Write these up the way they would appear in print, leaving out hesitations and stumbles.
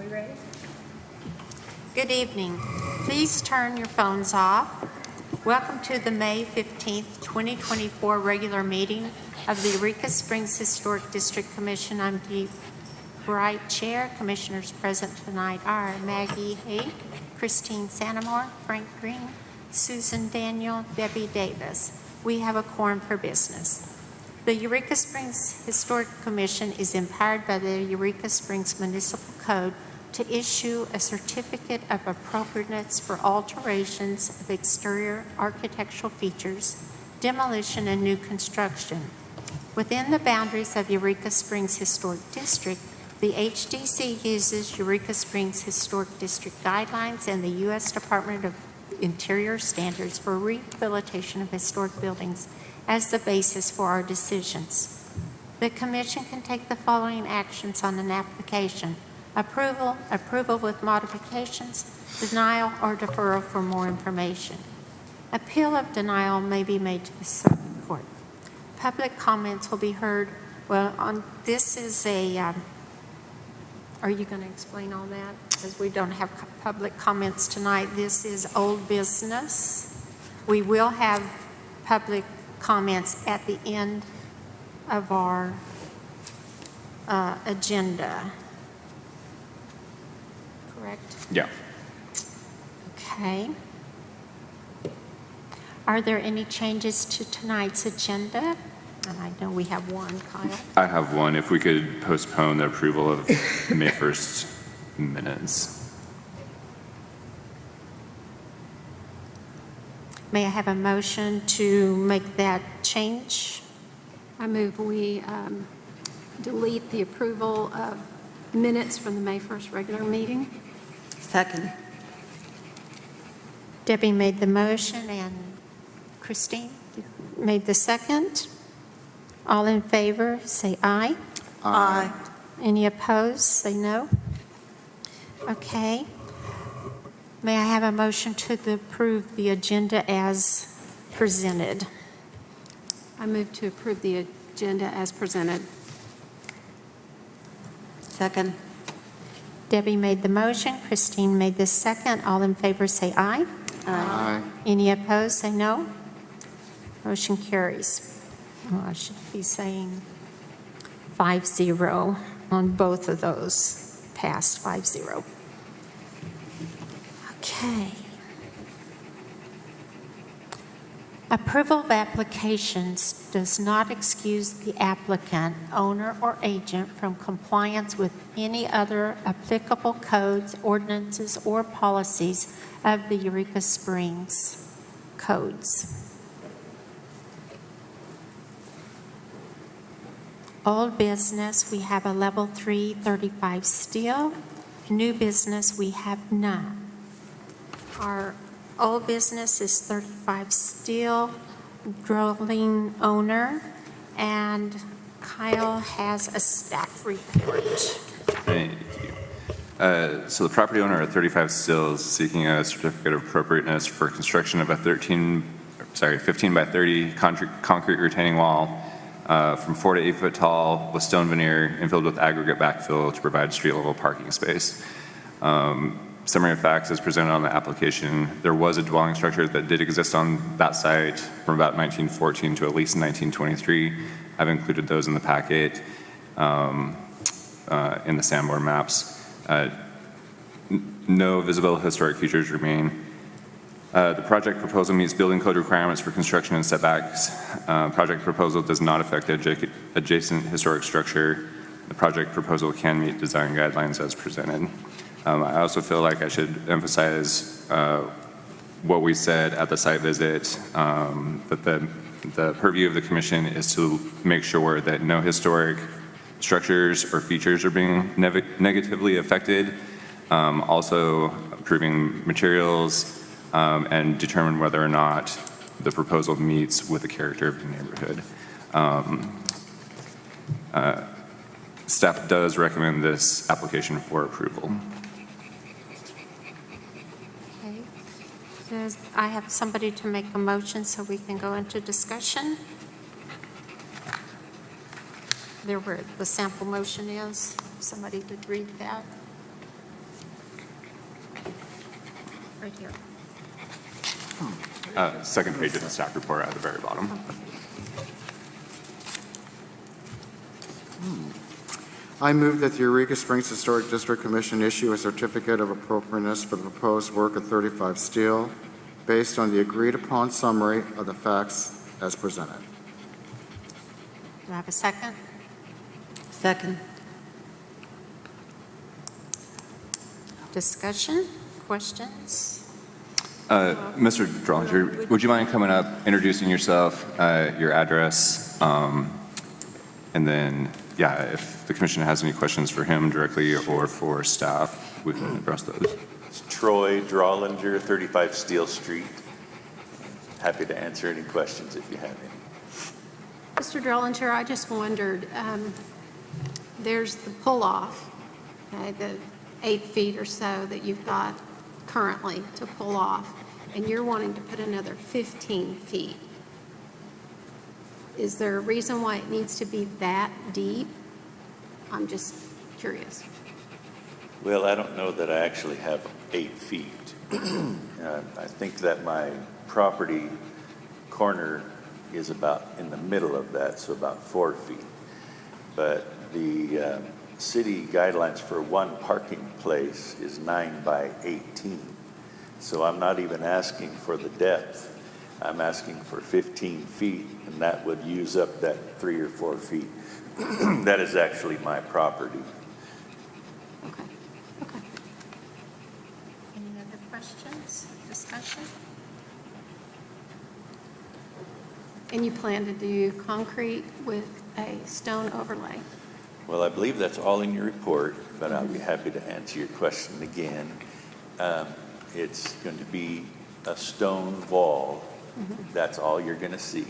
we ready? Good evening. Please turn your phones off. Welcome to the May 15th, 2024 regular meeting of the Eureka Springs Historic District Commission. I'm Dee Bright, Chair. Commissioners present tonight are Maggie Haig, Christine Santamore, Frank Green, Susan Daniel, Debbie Davis. We have a quorum for business. The Eureka Springs Historic Commission is empowered by the Eureka Springs Municipal Code to issue a certificate of appropriateness for alterations of exterior architectural features, demolition, and new construction. Within the boundaries of Eureka Springs Historic District, the HDC uses Eureka Springs Historic District guidelines and the U.S. Department of Interior standards for rehabilitation of historic buildings as the basis for our decisions. The Commission can take the following actions on an application: approval with modifications, denial, or deferral for more information. Appeal of denial may be made to the circuit court. Public comments will be heard. Well, this is a, are you going to explain all that? Because we don't have public comments tonight. This is old business. We will have public comments at the end of our agenda. Correct? Yeah. Okay. Are there any changes to tonight's agenda? And I know we have one, Kyle. I have one. If we could postpone the approval of May 1st minutes. May I have a motion to make that change? I move we delete the approval of minutes from the May 1st regular meeting. Second. Debbie made the motion and Christine made the second. All in favor, say aye. Aye. Any opposed, say no. Okay. May I have a motion to approve the agenda as presented? I move to approve the agenda as presented. Second. Debbie made the motion, Christine made the second. All in favor say aye. Aye. Any opposed, say no. Motion carries. Oh, I should be saying 5-0 on both of those. Passed 5-0. Okay. Approval of applications does not excuse the applicant, owner, or agent from compliance with any other applicable codes, ordinances, or policies of the Eureka Springs codes. Old business, we have a level 3 35 steel. New business, we have none. Our old business is 35 steel, drilling owner, and Kyle has a staff report. Thank you. So the property owner at 35 Still is seeking a certificate of appropriateness for construction of a 15 by 30 concrete retaining wall from 4 to 8 foot tall with stone veneer and filled with aggregate backfill to provide street level parking space. Summary of facts is presented on the application. There was a dwelling structure that did exist on that site from about 1914 to at least 1923. I've included those in the packet in the Sanborn maps. No visible historic features remain. The project proposal meets building code requirements for construction and setbacks. Project proposal does not affect the adjacent historic structure. The project proposal can meet design guidelines as presented. I also feel like I should emphasize what we said at the site visit, that the purview of the commission is to make sure that no historic structures or features are being negatively affected. Also approving materials and determine whether or not the proposal meets with the character of the neighborhood. Staff does recommend this application for approval. I have somebody to make a motion so we can go into discussion. There where the sample motion is. Somebody would read that. right here. Second page of the staff report at the very bottom. I move that the Eureka Springs Historic District Commission issue a certificate of appropriateness for the proposed work of 35 Steel based on the agreed-upon summary of the facts as presented. Do I have a second? Second. Discussion? Questions? Mr. Drollinger, would you mind coming up, introducing yourself, your address, and then, yeah, if the commission has any questions for him directly or for staff, we can address those. It's Troy Drollinger, 35 Steel Street. Happy to answer any questions if you have any. Mr. Drollinger, I just wondered, there's the pull-off, okay, the 8 feet or so that you've got currently to pull off, and you're wanting to put another 15 feet. Is there a reason why it needs to be that deep? I'm just curious. Well, I don't know that I actually have 8 feet. I think that my property corner is about in the middle of that, so about 4 feet. But the city guidelines for one parking place is 9 by 18. So I'm not even asking for the depth. I'm asking for 15 feet, and that would use up that 3 or 4 feet. That is actually my property. Okay. Any other questions, discussion? And you plan to do concrete with a stone overlay? Well, I believe that's all in your report, but I'll be happy to answer your question again. It's going to be a stone wall. That's all you're going to see.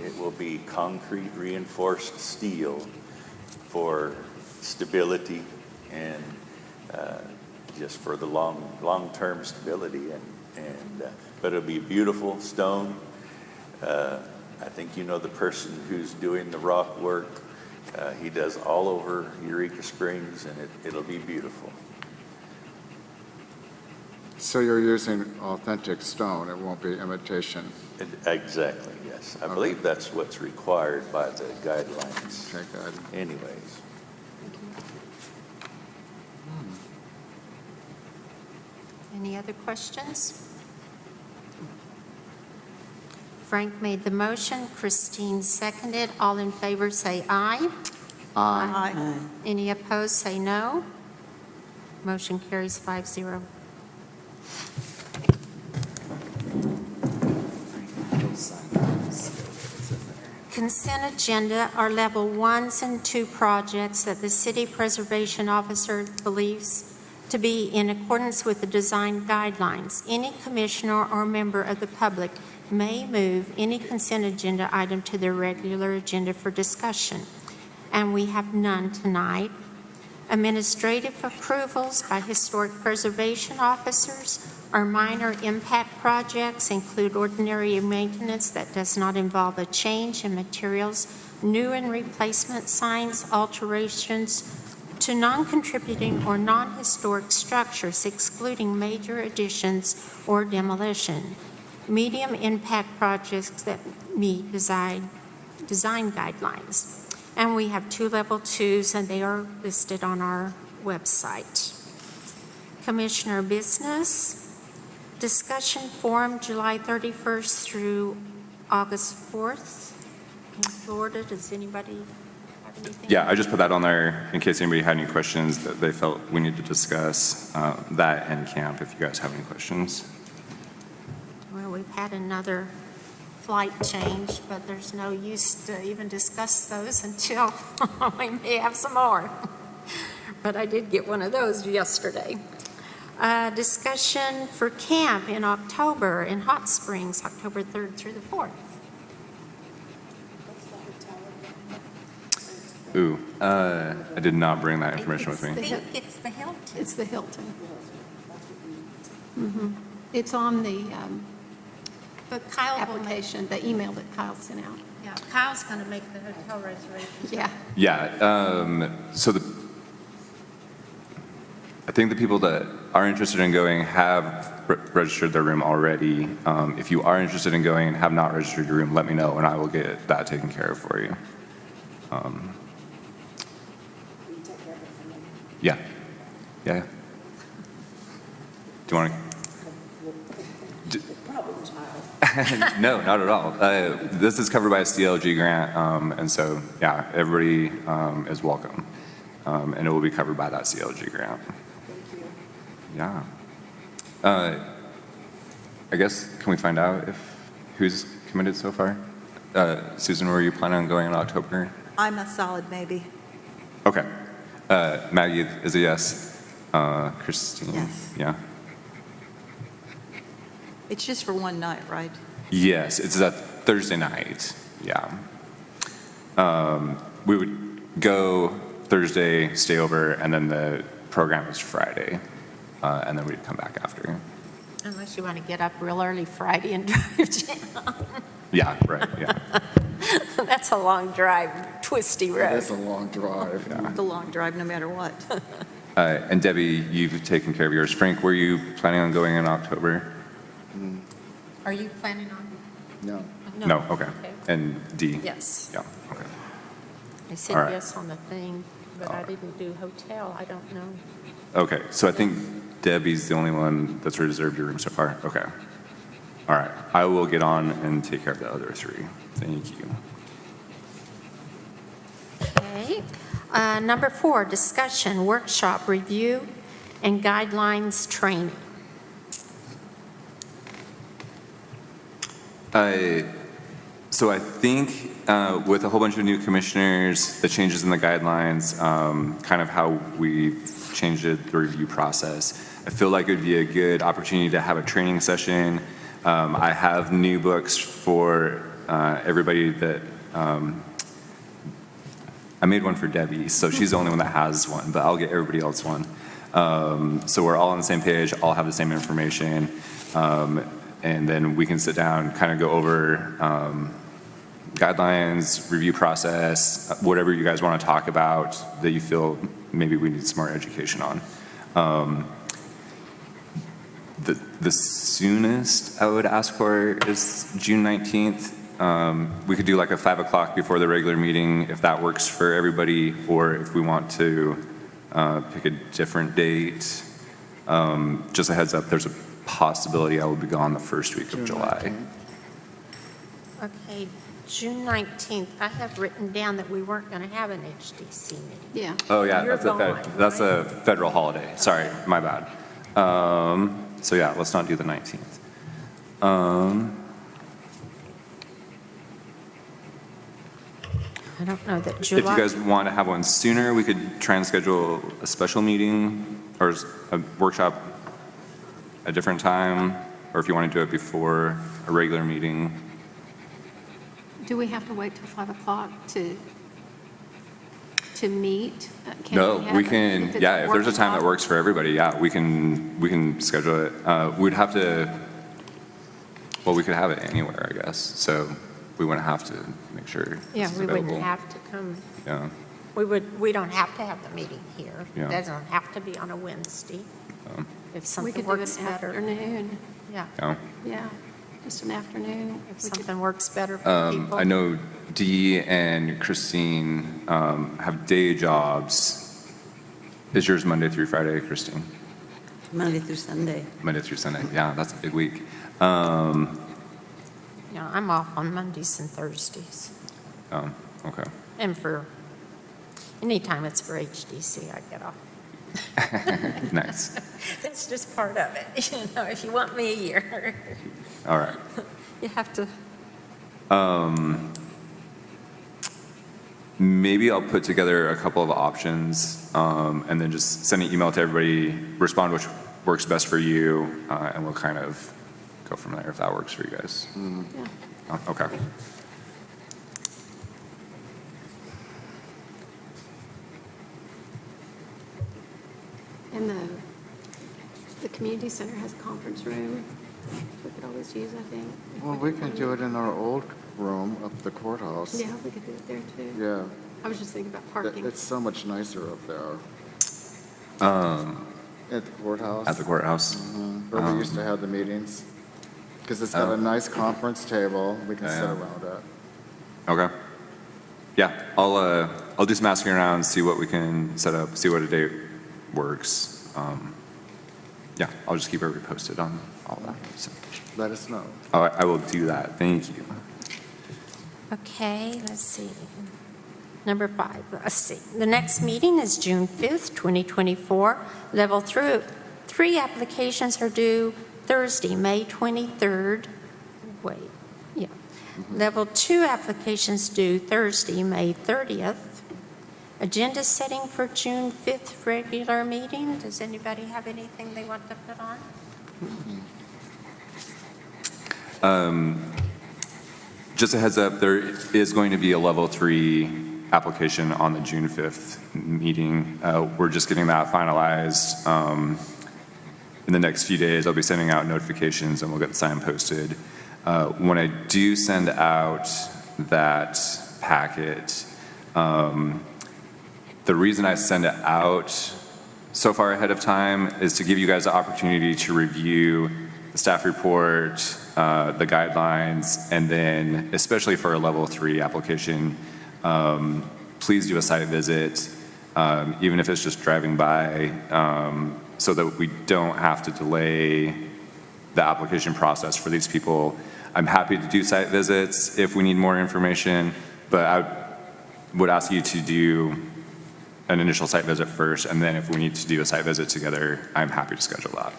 It will be concrete reinforced steel for stability and just for the long-term stability. But it'll be beautiful stone. I think you know the person who's doing the rock work. He does all over Eureka Springs, and it'll be beautiful. So you're using authentic stone, it won't be imitation. Exactly, yes. I believe that's what's required by the guidelines Okay, good. anyways. Any other questions? Frank made the motion, Christine seconded. All in favor say aye. Aye. Any opposed say no. Motion carries 5-0. Consent agenda are level 1s and 2 projects that the city preservation officer believes to be in accordance with the design guidelines. Any commissioner or member of the public may move any consent agenda item to their regular agenda for discussion, and we have none tonight. Administrative approvals by historic preservation officers or minor impact projects include ordinary maintenance that does not involve a change in materials, new and replacement signs, alterations to non-contributing or non-historic structures, excluding major additions or demolition. Medium impact projects that meet design guidelines. And we have 2 level 2s, and they are listed on our website. Commissioner business. Discussion forum July 31st through August 4th in Florida. Does anybody have anything? Yeah, I just put that on there in case anybody had any questions that they felt we need to discuss, that and camp, if you guys have any questions. Well, we've had another flight change, but there's no use to even discuss those until we may have some more. But I did get one of those yesterday. Discussion for camp in October in Hot Springs, October 3rd through the 4th. Ooh, I did not bring that information with I me. think it's the Hilton. It's the Hilton. It's on the But Kyle will make, application, the email that Kyle sent out. yeah, Kyle's going to make the hotel reservations. Yeah. Yeah, so I think the people that are interested in going have registered their room already. If you are interested in going and have not registered your room, let me know and I will get that taken care of for you. Yeah. Yeah. Do you want to? No, not at all. This is covered by a CLG grant, and so, yeah, everybody is welcome. And it will be covered by that CLG grant. Thank you. Yeah. I guess, can we find out who's committed so far? Susan, were you planning on going in October? I'm a solid maybe. Okay. Maggie is a yes. Christine? Yes. Yeah. It's just for one night, right? Yes, it's a Thursday night. Yeah. We would go Thursday, stay over, and then the program is Friday, and then we'd come back after. Unless you want to get up real early Friday and drive down. Yeah, right, yeah. That's a long drive, twisty It road. is a long drive. It's a long drive no matter what. And Debbie, you've taken care of yours. Frank, were you planning on going in October? Are you planning on? No. No, okay. And D? Yes. Yeah, okay. I said All right. yes on the thing, but I didn't do hotel. I don't know. Okay, so I think Debbie's the only one that's reserved your room so far. Okay. All right, I will get on and take care of the other three. Thank you. Okay. Number 4, discussion, workshop, review, and guidelines training. So I think with a whole bunch of new commissioners, the changes in the guidelines, kind of how we've changed the review process, I feel like it would be a good opportunity to have a training session. I have new books for everybody that I made one for Debbie, so she's the only one that has one, but I'll get everybody else one. So we're all on the same page, all have the same information. And then we can sit down, kind of go over guidelines, review process, whatever you guys want to talk about that you feel maybe we need some more education on. The soonest I would ask for is June 19th. We could do like a 5 o'clock before the regular meeting if that works for everybody, or if we want to pick a different date. Just a heads up, there's a possibility I will be gone the first week of July. Okay, June 19th, I have written down that we weren't going to have an HDC meeting. Yeah. Oh yeah, You're that's gone, a federal holiday. Sorry, my bad. So yeah, let's not do the 19th. I don't know that If you July. guys want to have one sooner, we could try and schedule a special meeting or a workshop a different time, or if you want to do it before a regular meeting. Do we have to wait till 5 o'clock to meet? Can No, have we it can, it's yeah, if there's a time that workshop? works for everybody, yeah, we can schedule it. We'd have to, well, we could have it anywhere, I guess, so we wouldn't have to make sure Yeah, this is we available. wouldn't have to come. Yeah, We don't have to have the meeting here. Yeah. It doesn't have to be on a Wednesday. If We something could do works an better. afternoon, Yeah, yeah. yeah, just an afternoon. if We could- something works better for people. I know Dee and Christine have day jobs. Is yours Monday through Friday, Christine? Monday through Sunday. Monday through Sunday, yeah, that's a big week. Yeah, I'm off on Mondays and Thursdays. Okay. And for, anytime it's for HDC, I get off. Nice. That's just part of it. You know, if you want me a year, All right. you have to. Maybe I'll put together a couple of options and then just send an email to everybody, respond which works best for you, and we'll kind of go from there if that works for you guys. Yeah. Okay. And the community center has a conference room. We could always use, I think. if Well, we can do it in our old room up at the courthouse. Yeah, we could do it there too. Yeah, I was just thinking about parking. it's so much nicer up there. At the courthouse. at the courthouse. Where we used to have the meetings. Because it's got a nice conference table. We can sit around it. Okay. Yeah, I'll do some asking around, see what we can set up, see what a date works. Yeah, I'll just keep everybody posted on all that. So, Let us know. I will do that. Thank you. Okay, let's see. Number 5, let's see. The next meeting is June 5th, 2024. Level 3 applications are due Thursday, May 23rd. Wait, yeah. Level 2 applications due Thursday, May 30th. Agenda setting for June 5th regular meeting. Does anybody have anything they want to put on? Just a heads up, there is going to be a level 3 application on the June 5th meeting. We're just getting that finalized. In the next few days, I'll be sending out notifications and we'll get the sign posted. When I do send out that packet, the reason I send it out so far ahead of time is to give you guys the opportunity to review the staff report, the guidelines, and then, especially for a level 3 application, please do a site visit, even if it's just driving by, so that we don't have to delay the application process for these people. I'm happy to do site visits if we need more information, but I would ask you to do an initial site visit first, and then if we need to do a site visit together, I'm happy to schedule that.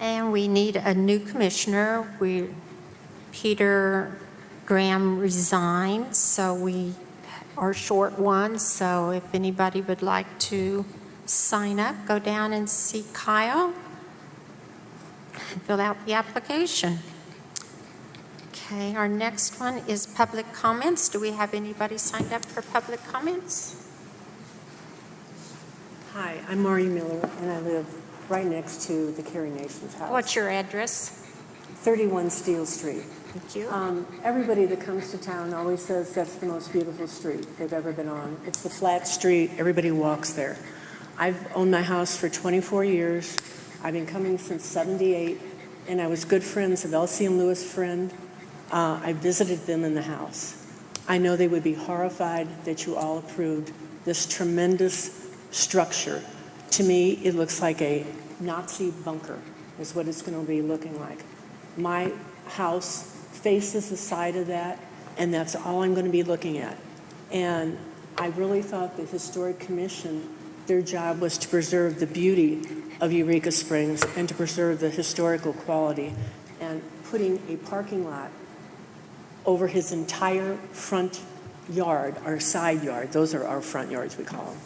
And we need a new commissioner. Peter Graham resigned, so we are short one. So if anybody would like to sign up, go down and see Kyle and fill out the application. Okay, our next one is public comments. Do we have anybody signed up for public comments? Hi, I'm Mari Miller, and I live right next to the Carrie Nations house. What's your address? 31 Steel Street. Thank you. Everybody that comes to town always says that's the most beautiful street they've ever been on. It's the flat street. Everybody walks there. I've owned my house for 24 years. I've been coming since '78, and I was good friends of Elsie and Louis Friend. I visited them in the house. I know they would be horrified that you all approved this tremendous structure. To me, it looks like a Nazi bunker is what it's going to be looking like. My house faces the side of that, and that's all I'm going to be looking at. And I really thought the Historic Commission, their job was to preserve the beauty of Eureka Springs and to preserve the historical quality. And putting a parking lot over his entire front yard, our side yard, those are our front yards, we call them,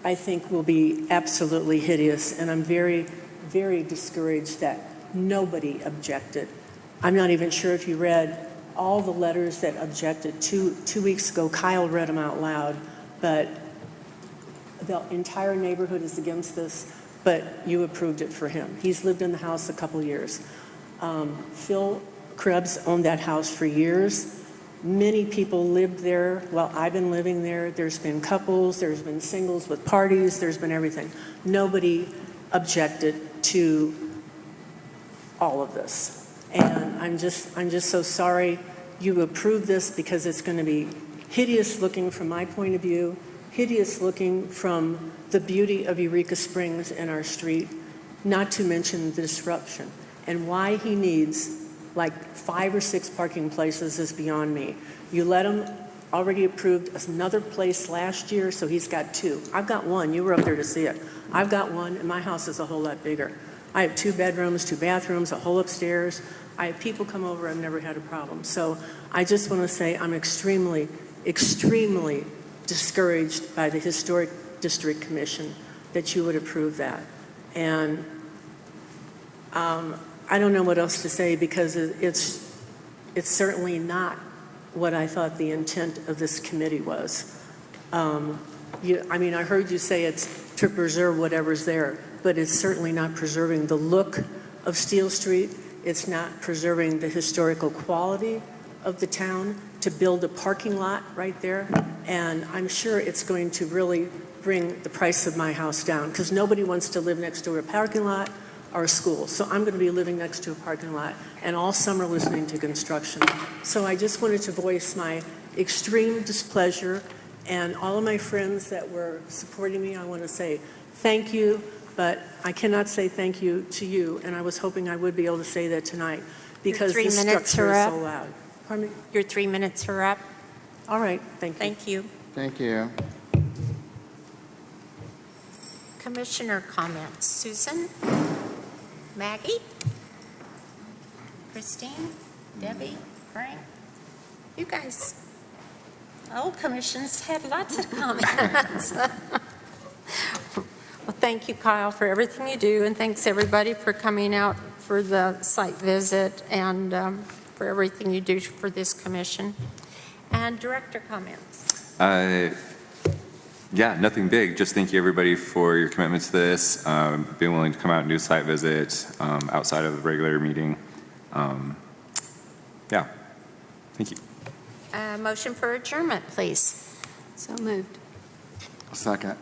I think will be absolutely hideous. And I'm very, very discouraged that nobody objected. I'm not even sure if you read all the letters that objected. Two weeks ago, Kyle read them out loud, but the entire neighborhood is against this, but you approved it for him. He's lived in the house a couple years. Phil Krebs owned that house for years. Many people lived there while I've been living there. There's been couples, there's been singles with parties, there's been everything. Nobody objected to all of this. And I'm just so sorry you approved this, because it's going to be hideous looking from my point of view, hideous looking from the beauty of Eureka Springs and our street, not to mention the disruption. And why he needs like 5 or 6 parking places is beyond me. You let him already approved another place last year, so he's got 2. I've got 1. You were up there to see it. I've got 1, and my house is a whole lot bigger. I have 2 bedrooms, 2 bathrooms, a whole upstairs. I have people come over. I've never had a problem. So I just want to say I'm extremely, extremely discouraged by the Historic District Commission that you would approve that. And I don't know what else to say, because it's certainly not what I thought the intent of this committee was. I heard you say it's to preserve whatever's there, but it's certainly not preserving the look of Steel Street. It's not preserving the historical quality of the town. to build a parking lot right there, and I'm sure it's going to really bring the price of my house down, because nobody wants to live next to a parking lot or a school. So I'm going to be living next to a parking lot, and all summer listening to construction. So I just wanted to voice my extreme displeasure, and all of my friends that were supporting me, I want to say thank you, but I cannot say thank you to you, and I was hoping I would be able to say that tonight, because 3 this minutes structure are is up. so loud. Pardon me? Your 3 minutes are up. All right, thank you. Thank you. Thank you. Commissioner comments. Susan? Maggie? Christine? Debbie? Frank? You guys, all commissions had lots of comments. Well, thank you, Kyle, for everything you do, and thanks, everybody, for coming out for the site visit and for everything you do for this commission. And director comments. Yeah, nothing big. Just thank you, everybody, for your commitment to this, being willing to come out and do a site visit outside of the regular meeting. Yeah, thank you. Motion for adjournment, please. So moved. Second.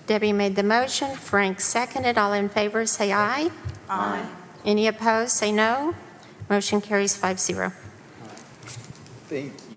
Debbie made the motion, Frank seconded. All in favor, say aye. Aye. Any opposed, say no. Motion carries 5-0. Thank you.